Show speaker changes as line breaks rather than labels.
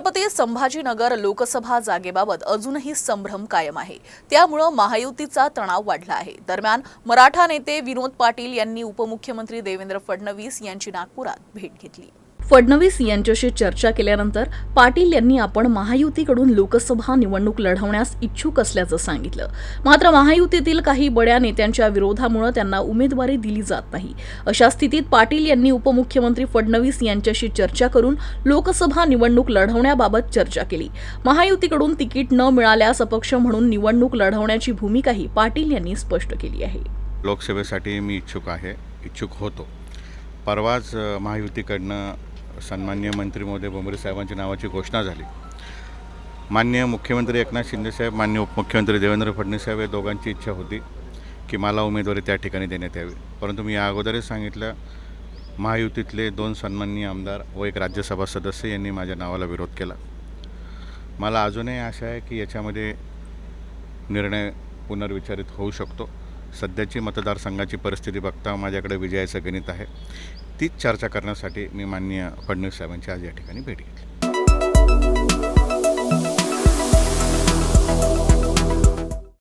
छत्रपती संभाजीनगर लोकसभा जागेबाबत अजूनही संभ्रम कायम आहे। त्यामुळे महायुतीचा तणाव वाढला आहे। दरम्यान मराठा नेते विनोद पाटील यांनी उपमुख्यमंत्री देवेंद्र फडणवीस यांची नागपुरात भेट घेतली। फडणवीस यांच्याशी चर्चा केल्यानंतर पाटील यांनी आपण महायुतीकडून लोकसभा निवडणूक लढवण्यास इच्छुक असल्याचं सांगितलं। मात्र महायुतीतील काही बड्या नेत्यांच्या विरोधामुळे त्यांना उमेदवारी दिली जात नाही। अशा स्थितीत पाटील यांनी उपमुख्यमंत्री फडणवीस यांच्याशी चर्चा करून लोकसभा निवडणूक लढवण्याबाबत चर्चा केली। महायुतीकडून तिकीट न मिळाल्यास अपक्ष म्हणून निवडणूक लढवण्याची भूमिकाही पाटील यांनी स्पष्ट केली आहे।
लोकसभेसाठी मी इच्छुक होतो। परवाच महायुतीकडनं सन्माननीय मंत्री महोदय भुमरे साहेबांच्या नावाची घोषणा झाली। माननीय मुख्यमंत्री एकनाथ शिंदे साहेब, माननीय उपमुख्यमंत्री देवेंद्र फडणवीस साहेब या दोघांची इच्छा होती की मला उमेदवारी त्या ठिकाणी देण्यात यावी। परंतु मी अगोदरच सांगितलं, महायुतीतले 2 सन्माननीय आमदार व एक राज्यसभा सदस्य यांनी माझ्या नावाला विरोध केला। मला अजूनही आशा आहे की याच्यामध्ये निर्णय पुनर्विचारित होऊ शकतो। सध्याची मतदारसंघाची परिस्थिती बघता माझ्याकडे विजयाचं गणित आहे। तीच चर्चा करण्यासाठी मी माननीय फडणवीस साहेबांची आज या ठिकाणी भेट घेतली।